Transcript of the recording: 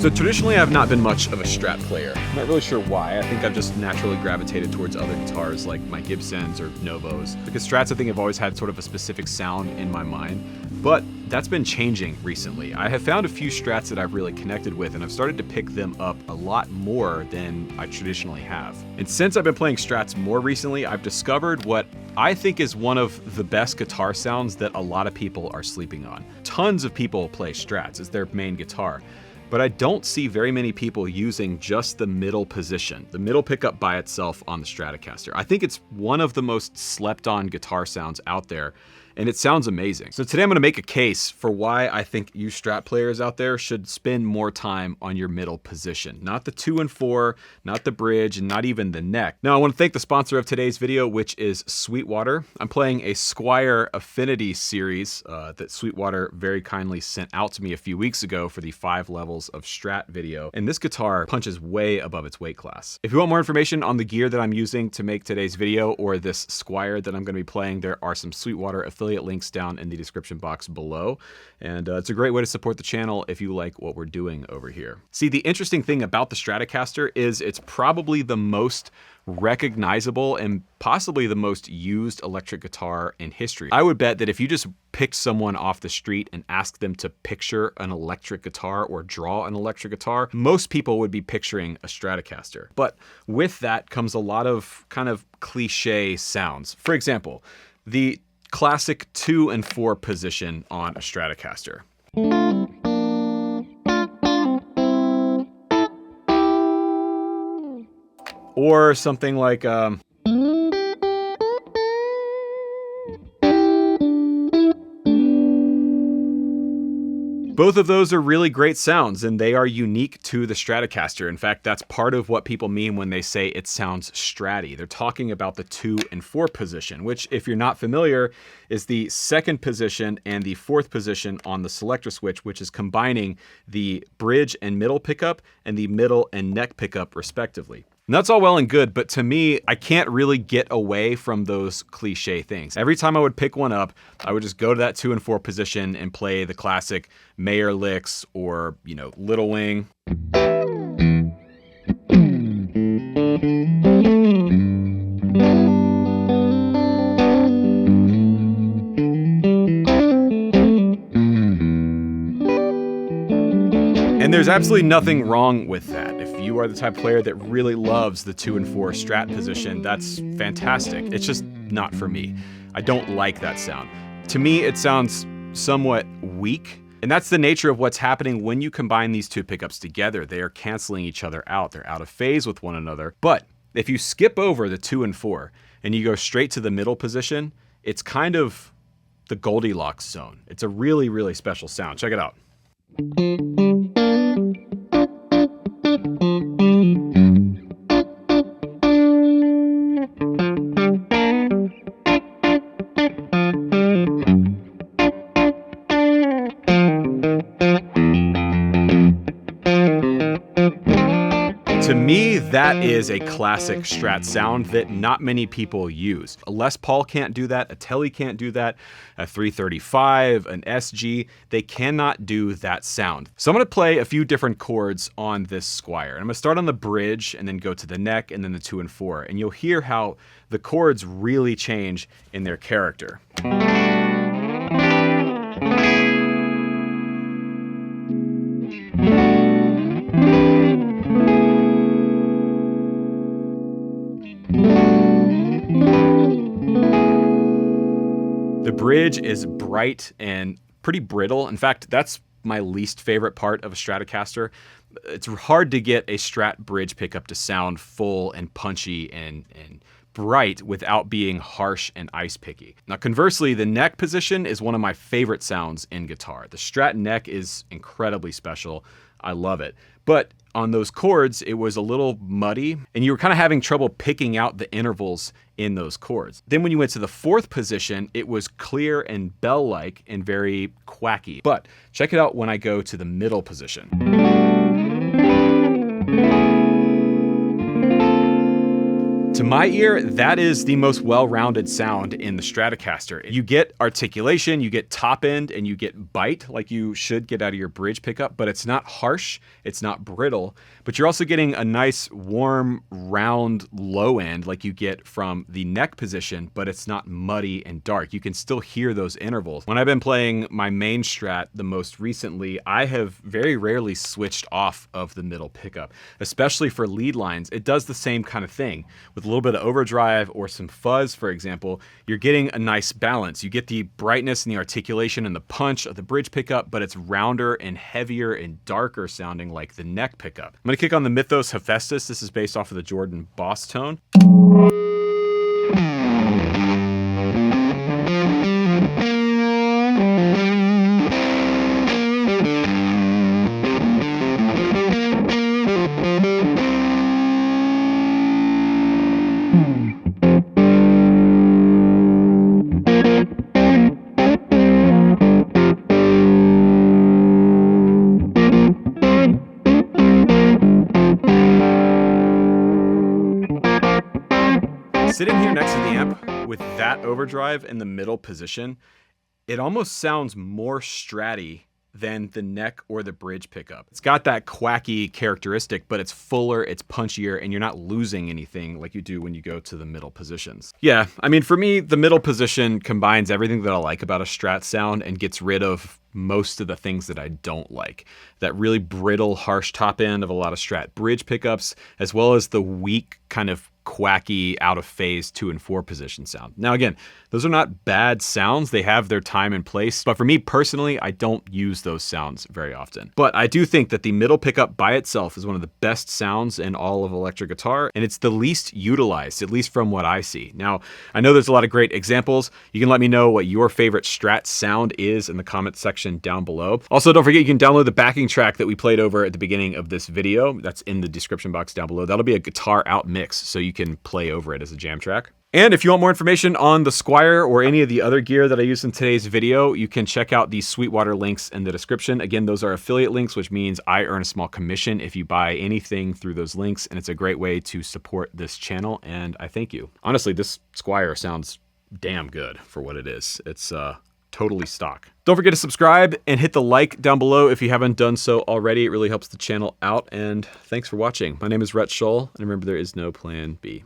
So traditionally I've not been much of a Strat player. I'm not really sure why. I think I've just naturally gravitated towards other guitars like my Gibsons or Novos, because Strats I think have always had sort of a specific sound in my mind. But that's been changing recently. I have found a few Strats that I've really connected with, and I've started to pick them up a lot more than I traditionally have. And since I've been playing Strats more recently, I've discovered what I think is one of the best guitar sounds that a lot of people are sleeping on. Tons of people play Strats as their main guitar, but I don't see very many people using just the middle position, the middle pickup by itself on the Stratocaster. I think it's one of the most slept on guitar sounds out there, and it sounds amazing. So today I'm gonna make a case for why I think you Strat players out there should spend more time on your middle position. Not the 2 and 4, not the bridge, and not even the neck. Now I wanna thank the sponsor of today's video, which is Sweetwater. I'm playing a Squier Affinity series that Sweetwater very kindly sent out to me a few weeks ago for the 5 levels of Strat video. And this guitar punches way above its weight class. If you want more information on the gear that I'm using to make today's video or this Squier that I'm gonna be playing, there are some Sweetwater affiliate links down in the description box below. And it's a great way to support the channel if you like what we're doing over here. See, the interesting thing about the Stratocaster is it's probably the most recognizable and possibly the most used electric guitar in history. I would bet that if you just picked someone off the street and asked them to picture an electric guitar or draw an electric guitar, most people would be picturing a Stratocaster. But with that comes a lot of kind of cliche sounds. For example, the classic 2 and 4 position on a Stratocaster. Or something like both of those are really great sounds, and they are unique to the Stratocaster. In fact, that's part of what people mean when they say it sounds stratty. They're talking about the 2 and 4 position, which, if you're not familiar, is the second position and the 4th position on the selector switch, which is combining the bridge and middle pickup and the middle and neck pickup respectively. And that's all well and good, but to me, I can't really get away from those cliche things. Every time I would pick one up, I would just go to that 2 and 4 position and play the classic Mayer licks or, you know, Little Wing. And there's absolutely nothing wrong with that. If you are the type of player that really loves the 2 and 4 Strat position, that's fantastic. It's just not for me. I don't like that sound. To me, it sounds somewhat weak. And that's the nature of what's happening when you combine these 2 pickups together. They are canceling each other out. They're out of phase with one another. But if you skip over the 2 and 4 and you go straight to the middle position, it's kind of the Goldilocks zone. It's a really, really special sound. Check it out. To me, that is a classic Strat sound that not many people use. A Les Paul can't do that, a Tele can't do that, a 335, an SG, they cannot do that sound. So I'm gonna play a few different chords on this Squier. I'm gonna start on the bridge and then go to the neck and then the 2 and 4. And you'll hear how the chords really change in their character. The bridge is bright and pretty brittle. In fact, that's my least favorite part of a Stratocaster. It's hard to get a Strat bridge pickup to sound full and punchy and bright without being harsh and ice picky. Now conversely, the neck position is one of my favorite sounds in guitar. The Strat neck is incredibly special. I love it. But on those chords, it was a little muddy and you were kind of having trouble picking out the intervals in those chords. Then when you went to the 4th position, it was clear and bell-like and very quacky. But check it out when I go to the middle position. To my ear, that is the most well-rounded sound in the Stratocaster. You get articulation, you get top end, and you get bite like you should get out of your bridge pickup, but it's not harsh, it's not brittle, but you're also getting a nice warm, round low end like you get from the neck position, but it's not muddy and dark. You can still hear those intervals. When I've been playing my main Strat the most recently, I have very rarely switched off of the middle pickup, especially for lead lines. It does the same kind of thing. With a little bit of overdrive or some fuzz, for example, you're getting a nice balance. You get the brightness and the articulation and the punch of the bridge pickup, but it's rounder and heavier and darker sounding like the neck pickup. I'm gonna kick on the Mythos Hephaestus. This is based off of the Jordan Boss Tone. Sitting here next to the amp with that overdrive in the middle position, it almost sounds more stratty than the neck or the bridge pickup. It's got that quacky characteristic, but it's fuller, it's punchier, and you're not losing anything like you do when you go to the middle positions. Yeah, I mean, for me, the middle position combines everything that I like about a Strat sound and gets rid of most of the things that I don't like. That really brittle, harsh top end of a lot of Strat bridge pickups, as well as the weak kind of quacky, out of phase 2 and 4 position sound. Now again, those are not bad sounds. They have their time and place, but for me personally, I don't use those sounds very often. But I do think that the middle pickup by itself is one of the best sounds in all of electric guitar, and it's the least utilized, at least from what I see. Now, I know there's a lot of great examples. You can let me know what your favorite Strat sound is in the comment section down below. Also, don't forget you can download the backing track that we played over at the beginning of this video. That's in the description box down below. That'll be a guitar out mix, so you can play over it as a jam track. And if you want more information on the Squire or any of the other gear that I used in today's video, you can check out the Sweetwater links in the description. Again, those are affiliate links, which means I earn a small commission if you buy anything through those links, and it's a great way to support this channel, and I thank you. Honestly, this Squire sounds damn good for what it is. It's totally stock. Don't forget to subscribe and hit the like down below if you haven't done so already. It really helps the channel out, and thanks for watching. My name is Rhett Scholl, and remember, there is no plan B.